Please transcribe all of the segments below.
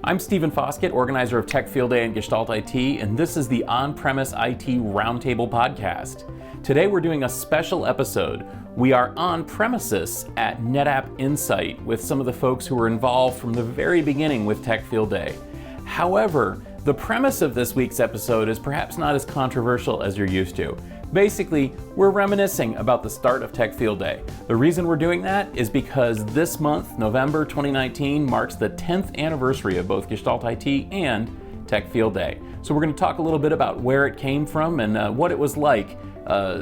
I'm Stephen Foskett, organizer of Tech Field Day and Gestalt IT, and this is the On-Premise IT Roundtable podcast. Today we're doing a special episode. We are on premises at NetApp Insight with some of the folks who were involved from the very beginning with Tech Field Day. However, the premise of this week's episode is perhaps not as controversial as you're used to. Basically, we're reminiscing about the start of Tech Field Day. The reason we're doing that is because this month, November 2019, marks the 10th anniversary of both Gestalt IT and Tech Field Day. So we're going to talk a little bit about where it came from and what it was like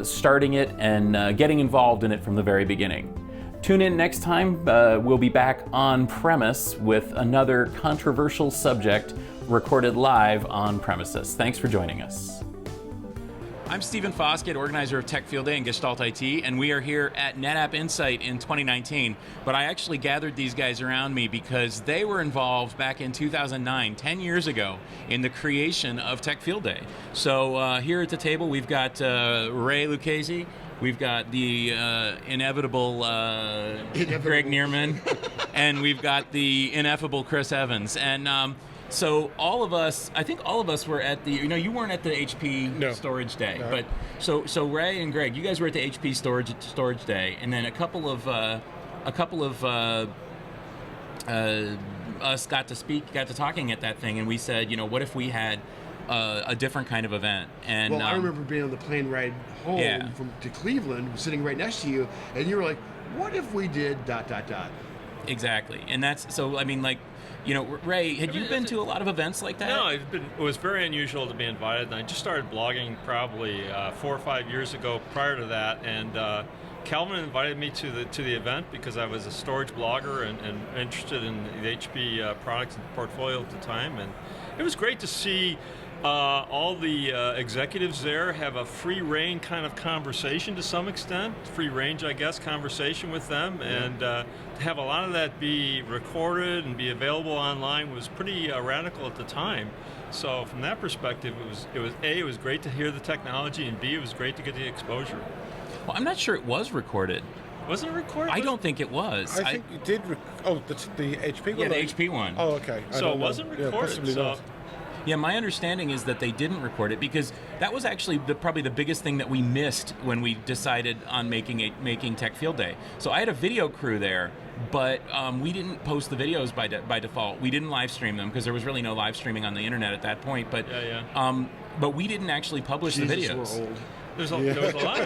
starting it and getting involved in it from the very beginning. Tune in next time. We'll be back on premise with another controversial subject recorded live on premises. Thanks for joining us. I'm Stephen Foskett, organizer of Tech Field Day and Gestalt IT, and we are here at NetApp Insight in 2019. But I actually gathered these guys around me because they were involved back in 2009, 10 years ago, in the creation of Tech Field Day. So here at the table, we've got Ray Lucchese, we've got the inevitable Greg Neerman, and we've got the ineffable Chris Evans. And so all of us, I think all of us were at the, you weren't at the HP Storage Day, but so Ray and Greg, you guys were at the HP Storage Day, and then a couple of us got to talking at that thing, and we said, what if we had a different kind of event? And I remember being on the plane ride home to Cleveland, sitting right next to you, and you were like, what if we did ... Exactly, and that's, so I mean, like, Ray, had you been to a lot of events like that? No, it was very unusual to be invited, and I just started blogging probably 4 or 5 years ago prior to that, and Calvin invited me to the event because I was a storage blogger and interested in the HP products and portfolio at the time, and it was great to see all the executives there have a free reign kind of conversation to some extent, free range, I guess, conversation with them, and to have a lot of that be recorded and be available online was pretty radical at the time. So from that perspective, it was great to hear the technology, and B, it was great to get the exposure. Well, I'm not sure it was recorded. Wasn't it recorded? I don't think it was. I think you did. The HP one? Yeah, the HP one. Oh, okay. So it wasn't recorded. Yeah, Yeah, my understanding is that they didn't record it because that was actually probably the biggest thing that we missed when we decided on making Tech Field Day. So I had a video crew there, but we didn't post the videos by default. We didn't live stream them because there was really no live streaming on the internet at that point. But but we didn't actually publish the videos. We're old. There was a lot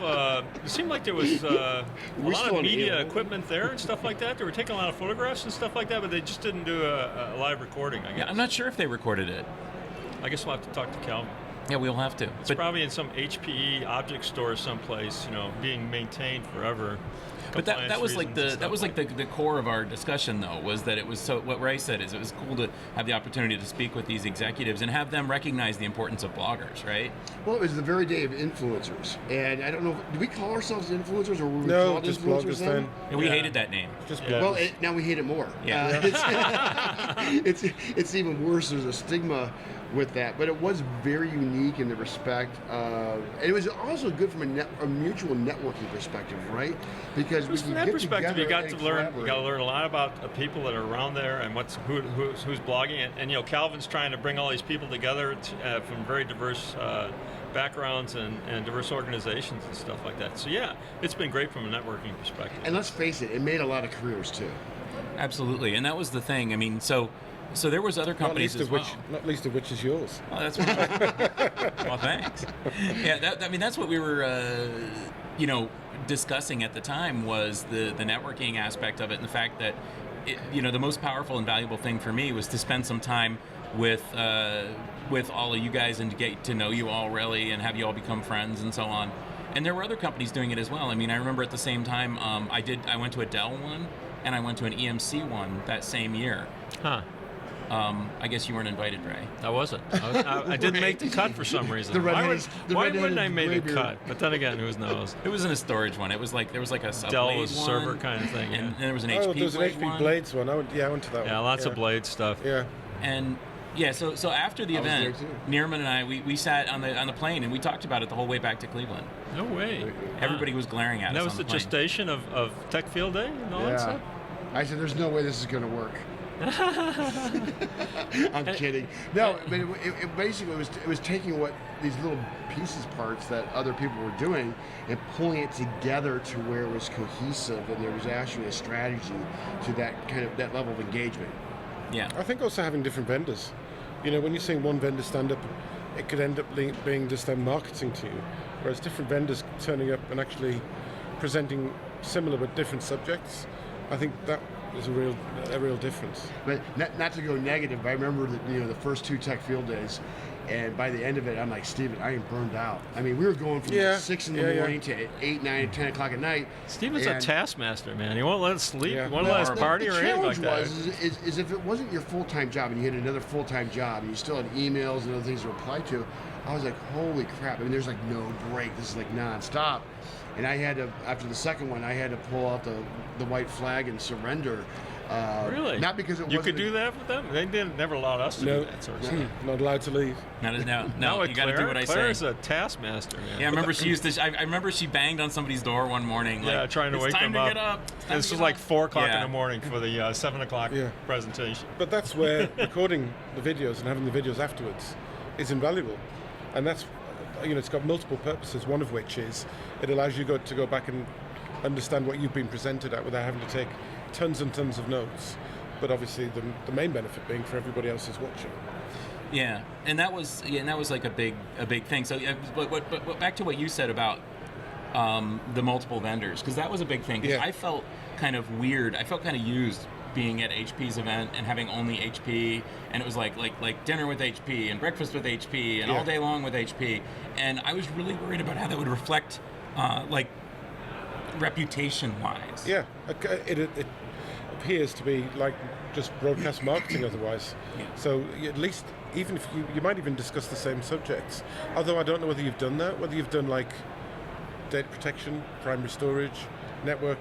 of, it seemed like there was a lot of media equipment there and stuff like that. They were taking a lot of photographs and stuff like that, but they just didn't do a live recording, I guess. Yeah, I'm not sure if they recorded it. I guess we'll have to talk to Calvin. Yeah, we'll have to. It's probably in some HPE object store someplace, being maintained forever. But that was like the core of our discussion, though, was that it was so. What Ray said is it was cool to have the opportunity to speak with these executives and have them recognize the importance of bloggers, right? Well, it was the very day of influencers, and I don't know, do we call ourselves influencers or were we No, called just influencers bloggers then? And we hated that name. Just Well, now we hate it more. Yeah. It's even worse. There's a stigma with that, but it was very unique in the respect of, and it was also good from a mutual networking perspective, right? Because from that perspective, you got to learn a lot about the people that are around there and who's blogging, and Calvin's trying to bring all these people together from very diverse backgrounds and diverse organizations and stuff like that. So yeah, it's been great from a networking perspective. And let's face it made a lot of careers too. Absolutely, and that was the thing. I mean, so there was other companies as well. Not least of which is yours. Well, that's right. Well, thanks. Yeah, that's what we were, discussing at the time was the networking aspect of it, and the fact that, the most powerful and valuable thing for me was to spend some time with all of you guys and to get to know you all really and have you all become friends and so on. And there were other companies doing it as well. I mean, I remember at the same time, I went to a Dell one and I went to an EMC one that same year. Huh. I guess you weren't invited, Ray. I wasn't. I didn't make the cut for some reason. Why wouldn't I make the cut? But then again, who knows? It was in a storage one. It was like there was like a Dell was server kind of thing, and there was an HP. Oh, there was an HP Blades one. I went to that one. Yeah, lots of Blade stuff. Yeah. And so after the event, Neerman and I we sat on the plane and we talked about it the whole way back to Cleveland. No way. Everybody was glaring at us. And that was on the plane. gestation of Tech Field Day and all that stuff. I said, "There's no way this is going to work." I'm kidding. No, but it basically was taking what these little pieces, parts that other people were doing, and pulling it together to where it was cohesive, and there was actually a strategy to that level of engagement. Yeah. I think also having different vendors. You know, when you're seeing one vendor stand up, it could end up being just them marketing to you, whereas different vendors turning up and actually presenting similar but different subjects. I think that is a real difference. But not to go negative, but I remember the first 2 tech field days, and by the end of it, I'm like, Stephen, I am burned out. I mean, we were going from 6 in the morning to 8, 9, 10 o'clock at night. Stephen's a taskmaster, man. He won't let us sleep. Yeah. He won't let us party or anything like that. The challenge was if it wasn't your full-time job and you had another full-time job and you still had emails and other things to reply to, I was like, holy crap. I mean, there's like no break. This is like nonstop. And I had to, after the second one, I had to pull out the white flag and surrender. Really? Not because it You wasn't... could do that with them? They never allowed us to do that sort of stuff. Not allowed to leave. No, you got to Claire, do what I say. Claire's a taskmaster, man. Yeah, I remember she used to. I remember she banged on somebody's door one morning. Like, trying to wake them up. It's time to get up. This was like 4 o'clock in the morning for the 7 o'clock presentation. But that's where recording the videos and having the videos afterwards is invaluable. And that's, it's got multiple purposes, one of which is it allows you to go back and understand what you've been presented at without having to take tons and tons of notes. But obviously the main benefit being for everybody else who's watching. Yeah, and that was like a big thing. So, but back to what you said about the multiple vendors, because that was a big thing. Because I felt kind of weird. I felt kind of used being at HP's event and having only HP, and it was like dinner with HP and breakfast with HP and all day long with HP, and I was really worried about how that would reflect, reputation-wise. Yeah, it appears to be like just broadcast marketing otherwise. Yeah. So at least, even if you might even discuss the same subjects, although I don't know whether you've done that, whether you've done like data protection, primary storage, network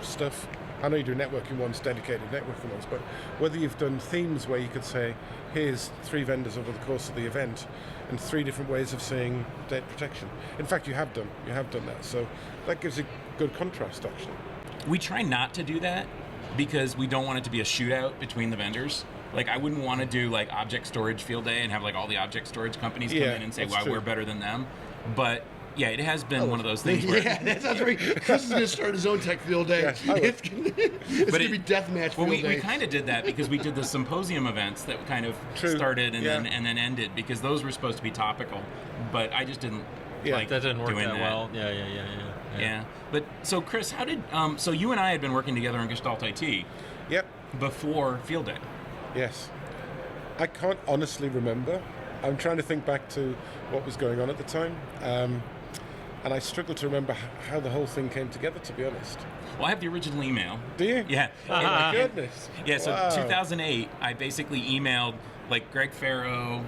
stuff. I know you do networking ones, dedicated networking ones, but whether you've done themes where you could say, here's 3 vendors over the course of the event and 3 different ways of seeing data protection. In fact, you have done that. So that gives a good contrast, actually. We try not to do that because we don't want it to be a shootout between the vendors. Like, I wouldn't want to do like object storage field day and have like all the object storage companies come in and say, wow, we're better than them. But yeah, it has been one of those things where... Yeah, that sounds right. Chris is going to start his own tech field day. It's going to be deathmatch field day. We kind of did that because we did the symposium events that kind of started and then ended, because those were supposed to be topical. But I just didn't like that didn't work doing that well. Yeah. But so Chris, how did so you and I had been working together on Gestalt IT before field day? Yes. I can't honestly remember. I'm trying to think back to what was going on at the time. And I struggle to remember how the whole thing came together, to be honest. Well, I have the original email. Do you? Yeah. Oh my goodness. Yeah, so 2008, I basically emailed like Greg Farrow,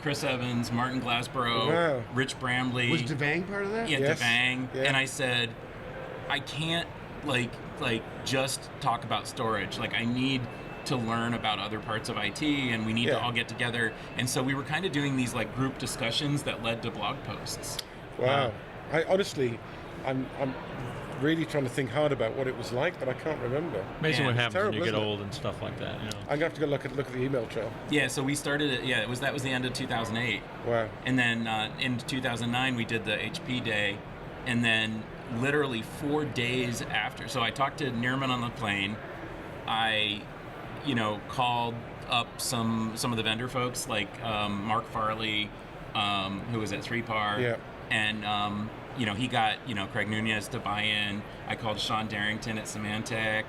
Chris Evans, Martin Glassboro, Rich Bramley. Was Devang part of that? Yeah, Yes. Devang. Yeah. And I said, I can't like just talk about storage. Like, I need to learn about other parts of IT, and we need to all get together. And so we were kind of doing these like group discussions that led to blog posts. Wow. I honestly, I'm really trying to think hard about what it was like, but I can't remember. Amazing what happens when terrible, you get isn't it? old and stuff like that. I'm gonna have to go look at the email trail. Yeah, so we started it. Yeah, that was the end of 2008. Wow. And then in 2009 we did the HP day, and then literally 4 days after. So I talked to Nirman on the plane. I, called up some of the vendor folks like Mark Farley, who was at 3PAR. Yeah. And he got Craig Nunez to buy in. I called Sean Darrington at Symantec,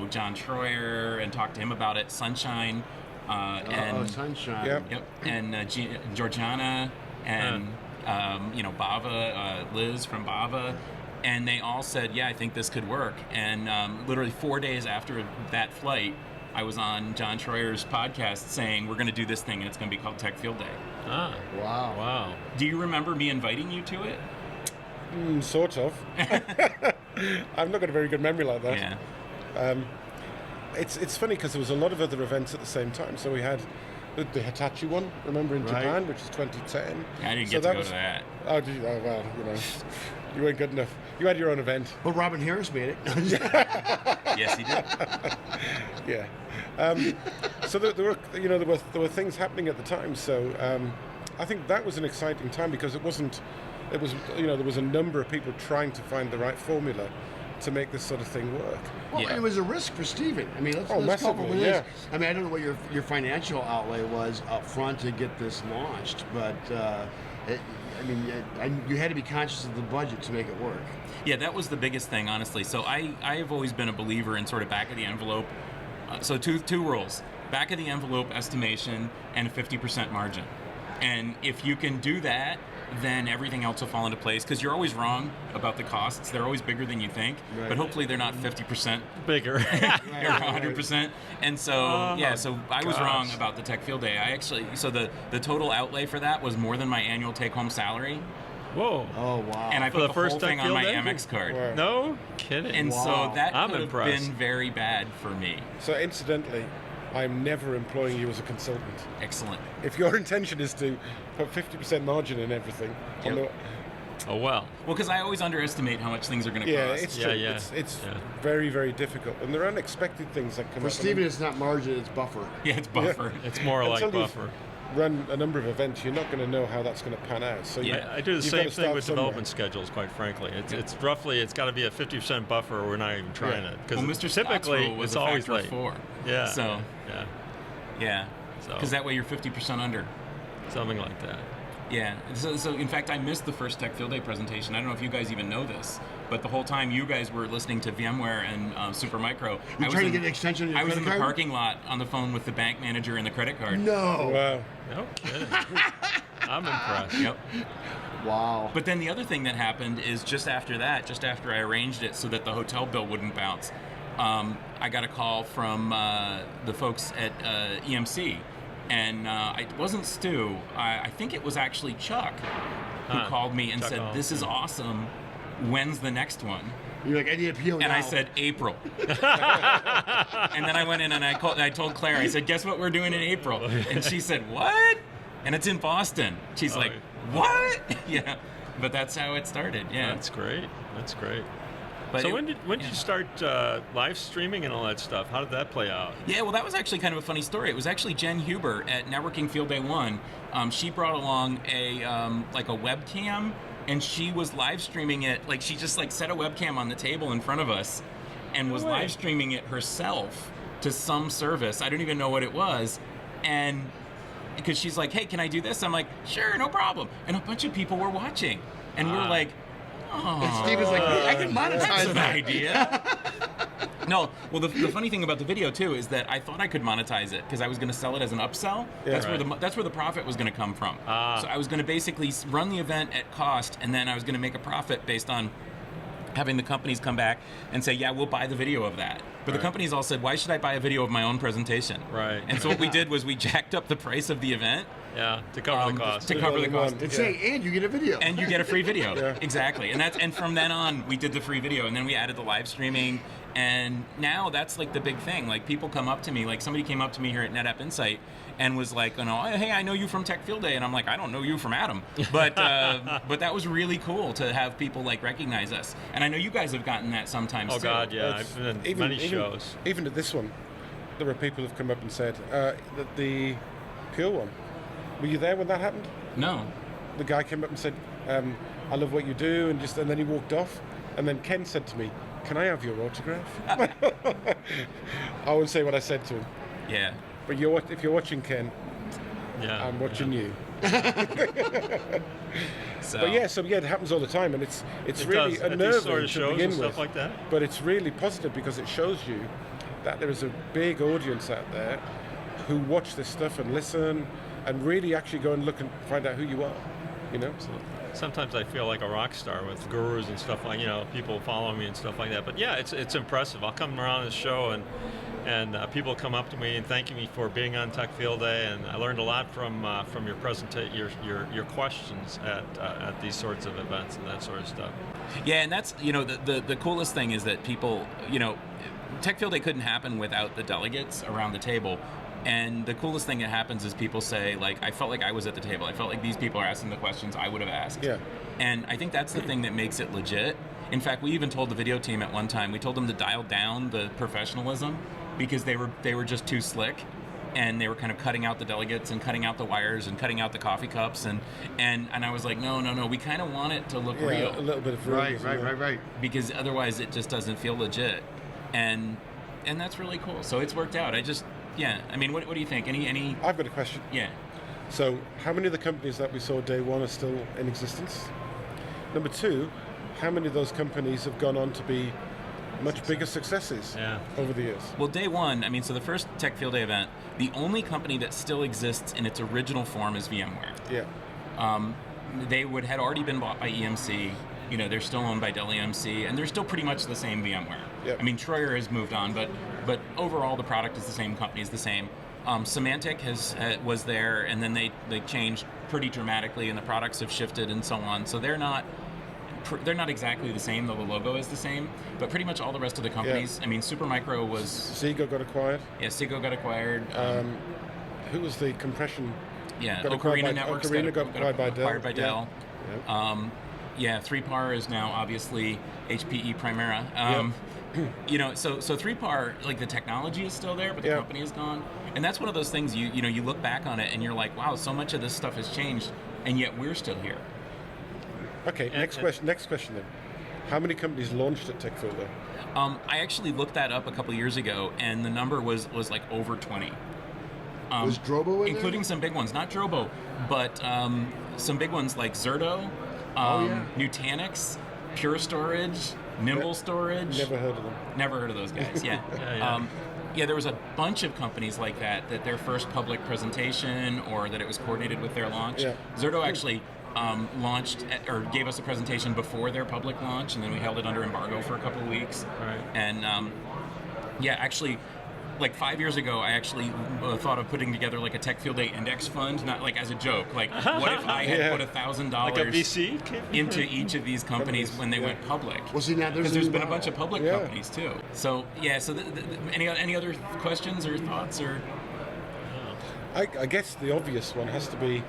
John Troyer, and talked to him about it. Sunshine, and Sunshine. Yep, and Georgiana, and Bava, Liz from Bava, and they all said, yeah, I think this could work. And literally 4 days after that flight, I was on John Troyer's podcast saying we're going to do this thing and it's going to be called Tech Field Day. Ah, wow. Do you remember me inviting you to it? Sort of. I've not got a very good memory like that. Yeah. It's funny because there was a lot of other events at the same time. So we had the Hitachi one, remember, in Japan, which is 2010. I didn't get to go to that. Oh, did you? Oh, well, you weren't good enough. You had your own event. Well, Robin Harris made it. Yes, he did. Yeah. So there were things happening at the time. So I think that was an exciting time because there was a number of people trying to find the right formula to make this sort of thing work. Well, it was a risk for Stephen. I mean, let's massively, cover this. yeah. I mean, I don't know what your financial outlay was up front to get this launched, but you had to be conscious of the budget to make it work. Yeah, that was the biggest thing, honestly. So I have always been a believer in sort of back of the envelope. So two rules: back of the envelope estimation and a 50% margin. And if you can do that, then everything else will fall into place, because you're always wrong about the costs. They're always bigger than you think, but hopefully they're not 50% bigger or 100%. And so, so I was wrong about the Tech Field Day. So the total outlay for that was more than my annual take-home salary. Whoa. Oh, wow. And I For put the the first whole Tech thing on Field my Day? Amex card. Wow. No kidding. And Wow. so that I'm could have impressed. been very bad for me. So incidentally, I'm never employing you as a consultant. Excellent. If your intention is to put 50% margin in everything, I'm Yep. not- Oh, well. Well, because I always underestimate how much things are going to yeah, cost. it's Yeah, true. yeah. It's Yeah. very, very difficult, and there are unexpected things that come For up. Stephen, it's not margin, it's buffer. Yeah, it's buffer. It's more like Until you've buffer. run a number of events, you're not going to know how that's going to pan out. So Yeah. I do the you've same got to thing start with somewhere. development schedules, quite frankly. It's roughly, it's got to be a 50% buffer or we're not even trying Yeah. it. Well, Because Mr. Scott's typically, rule was it's a always factor of late. 4. Yeah. So, Yeah. yeah. So, Because that way you're 50% under. something like that. Yeah. So in fact, I missed the first Tech Field Day presentation. I don't know if you guys even know this, but the whole time you guys were listening to VMware and Supermicro, You trying to get an extension on your I was credit in the card? parking lot on the phone with the bank manager and the credit card. No. Wow. No kidding. I'm impressed. Yep. Wow. But then the other thing that happened is just after I arranged it so that the hotel bill wouldn't bounce, I got a call from the folks at EMC. And it wasn't Stu. I think it was actually Chuck who called me and Chuck said, Hall. "This is awesome. When's the next one?" You're like, I need a PO now. And I said, April. And then I went in and I told Claire, I said, "Guess what we're doing in April?" And she said, "What?" And it's in Boston. She's like, "What?" Yeah. But that's how it started. Yeah. That's great. That's great. But So it- when did you start live streaming and all that stuff? How did that play out? Yeah, well, that was actually kind of a funny story. It was actually Jen Huber at Networking Field Day 1. She brought along a webcam, and she was live streaming it. Like, she just set a webcam on the table in front of us and was No way. live streaming it herself to some service. I don't even know what it was. And because she's like, "Hey, can I do this?" I'm like, "Sure, no problem." And a bunch of people were watching. And we were like, "Oh, Steve was like, I can monetize that's an that. idea." No, well, the funny thing about the video too is that I thought I could monetize it because I was going to sell it as an upsell. Yeah. That's where the profit was going to come from. So I was going to basically run the event at cost, and then I was going to make a profit based on having the companies come back and say, "Yeah, we'll buy the video of that." But the companies all said, "Why should I buy a video of my own presentation?" Right. And so what we did was we jacked up the price of the event Yeah, to cover the cost. to cover the cost. And say, and you get a video. And you get a free video. Yeah. Exactly. And from then on we did the free video, and then we added the live streaming, and now that's like the big thing. Like, people come up to me, like somebody came up to me here at NetApp Insight and was like, "Hey, I know you from Tech Field Day," and I'm like, "I don't know you from Adam," but that was really cool to have people recognize us. And I know you guys have gotten that sometimes Oh too. God, yeah, It's- I've been in many shows. Even at this one, there are people who've come up and said, that the Pure one, were you there when that happened? No. The guy came up and said, "I love what you do," and then he walked off. And then Ken said to me, "Can I have your autograph?" I won't say what I said to him, Yeah. but if you're watching, Ken, Yeah, I'm watching you. So But it happens all the time, and it's It really does, at these unnerving sort of to shows begin and stuff with. like that. But it's really positive because it shows you that there is a big audience out there who watch this stuff and listen and really actually go and look and find out who you are. You know. Sometimes I feel like a rock star with gurus and stuff like, people following me and stuff like that. But yeah, it's impressive. I'll come around this show and people come up to me and thanking me for being on Tech Field Day, and I learned a lot from your presentation, your questions at these sorts of events and that sort of stuff. Yeah, and that's, the coolest thing is that people, Tech Field Day couldn't happen without the delegates around the table. And the coolest thing that happens is people say, I felt like I was at the table. I felt like these people are asking the questions I would have asked. Yeah. And I think that's the thing that makes it legit. In fact, we even told the video team at one time, we told them to dial down the professionalism because they were just too slick, and they were kind of cutting out the delegates and cutting out the wires and cutting out the coffee cups, and I was like, no, we kind of want it to look real, a little bit of Right. because otherwise it just doesn't feel legit, and that's really cool. So it's worked out. I mean, what do you think? Any? I've got a question. Yeah. So, how many of the companies that we saw day one are still in existence? Number two, how many of those companies have gone on to be much bigger successes over the years? Well, day one, I mean, so the first Tech Field Day event, the only company that still exists in its original form is VMware. Yeah. They had already been bought by EMC. You know, they're still owned by Dell EMC, and they're still pretty much the same VMware. Yep. I mean, Troyer has moved on, but overall the product is the same, company is the same. Symantec was there, and then they changed pretty dramatically, and the products have shifted and so on. So they're not exactly the same, though the logo is the same. But pretty much all the rest of the companies. Yeah. I mean, Supermicro was. Seago got acquired. Yeah, Seago got acquired. Who was the compression? Yeah, got acquired Ocarina by, Networks Ocarina got acquired by Dell. Acquired by Dell. Yeah. Yeah, 3PAR is now obviously HPE Primera. You know, so 3PAR, like the technology is still there, but the company is gone. And that's one of those things you look back on it and you're like, wow, so much of this stuff has changed, and yet we're still here. Okay, next question then. How many companies launched at Tech Field Day? I actually looked that up a couple years ago, and the number was like over 20. Was Drobo in including there? some big ones, not Drobo, but some big ones like Zerto, Nutanix, Pure Storage, Nimble Storage. Never heard of them. Never heard of those guys. Yeah. There was a bunch of companies like that their first public presentation or that it was coordinated with their launch. Yeah. Zerto actually launched or gave us a presentation before their public launch, and then we held it under embargo for a couple of weeks. Right. And actually, like 5 years ago, I actually thought of putting together like a Tech Field Day index fund, not like as a joke. Like, what if I had put $1,000 like a VC into each of these companies when they went public? Well, see, now because there's been a bunch of public Yeah. companies too. So any other questions or thoughts or? I guess the obvious one has to be,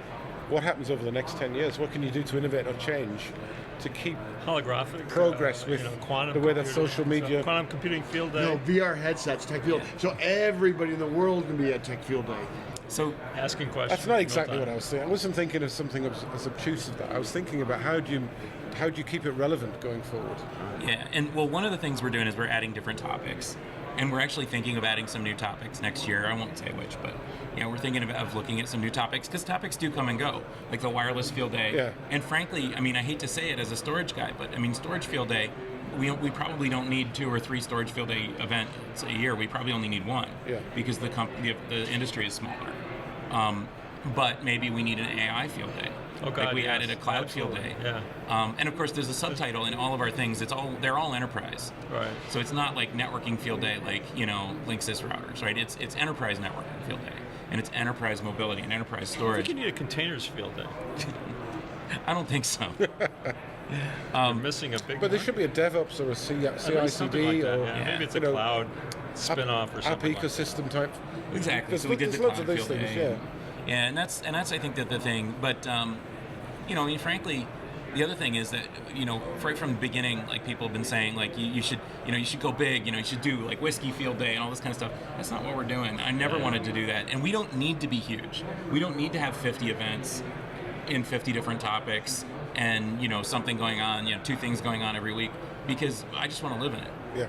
what happens over the next 10 years? What can you do to innovate or change to keep holographic progress with quantum the way that computing. social media... Quantum computing field day. No, VR headsets, Tech Field. So everybody in the world can be at Tech Field Day. So asking questions. That's not exactly what I was saying. I wasn't thinking of something as obtuse as that. I was thinking about how do you keep it relevant going forward? yeah, and well, one of the things we're doing is we're adding different topics, and we're actually thinking of adding some new topics next year. I won't say which, but we're thinking of looking at some new topics, because topics do come and go, like the wireless field day. Yeah. And frankly, I mean, I hate to say it as a storage guy, but I mean, storage field day, we probably don't need 2 or 3 storage field day events a year. We probably only need 1, because the industry is smaller. But maybe we need an AI field day. Oh, God, like we yes, added a cloud absolutely. field day. Yeah. And of course, there's a subtitle in all of our things. They're all enterprise. Right. So it's not like networking field day, like Linksys routers, right? It's enterprise networking field day, and it's enterprise mobility and enterprise I storage. think you need a containers field day. I don't think so. You're missing a big. But there should be a DevOps or a CI/CD like or maybe it's a cloud spin-off or app something. ecosystem type. Exactly. There's, So we did there's the lots cloud of those field things, day. Yeah, and that's I think that the thing. But I mean, frankly, the other thing is that right from the beginning, like people have been saying, like you should go big. You should do like whiskey field day and all this kind of stuff. That's not what we're doing. I never wanted to do that, and we don't need to be huge. We don't need to have 50 events in 50 different topics and something going on, 2 things going on every week, because I just want to live in it. Yeah.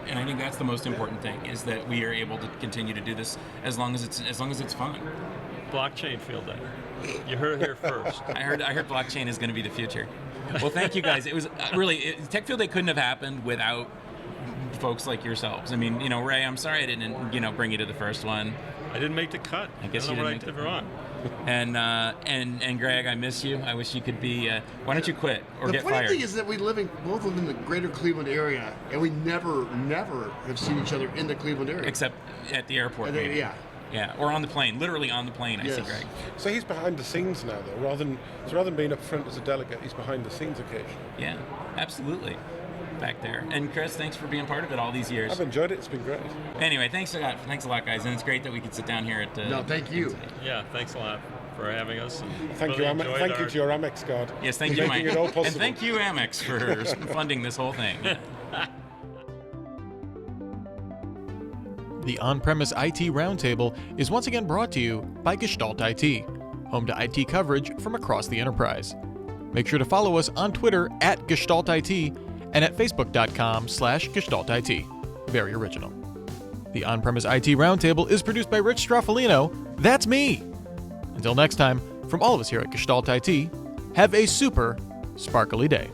And I think that's the most important thing, is that we are able to continue to do this as long as it's fun. Blockchain field day. You heard it here first. I heard blockchain is going to be the future. Well, thank you guys. It was really Tech Field Day couldn't have happened without folks like yourselves. I mean, Ray, I'm sorry I didn't bring you to the first one. I didn't make the cut. I guess don't you know didn't what make I did wrong. And Greg, I miss you. I wish you could be. Why don't you quit or get The funny fired? thing is that both live in the greater Cleveland area, and we never have seen each other in the Cleveland area. Except at the airport. Maybe. Yeah. Yeah, or on the plane. Literally on the plane. Yes. I see Greg. So he's behind the scenes now, though, rather than being up front as a delegate, he's behind the scenes occasionally. Yeah, absolutely. Back there. And Chris, thanks for being part of it all these years. I've enjoyed it. It's been great. Anyway, thanks a lot, guys, and it's great that we could sit down here at. No, thank you. Yeah, thanks a lot for having us. Thank you, thank you to your Amex card. Yes, thank you, making Mike. it all And possible. thank you, Amex, for funding this whole thing. The On-Premise IT Roundtable is once again brought to you by Gestalt IT, home to IT coverage from across the enterprise. Make sure to follow us on Twitter at Gestalt IT and at facebook.com/Gestalt IT. Very original. The On-Premise IT Roundtable is produced by Rich Straffolino. That's me! Until next time, from all of us here at Gestalt IT, have a super sparkly day.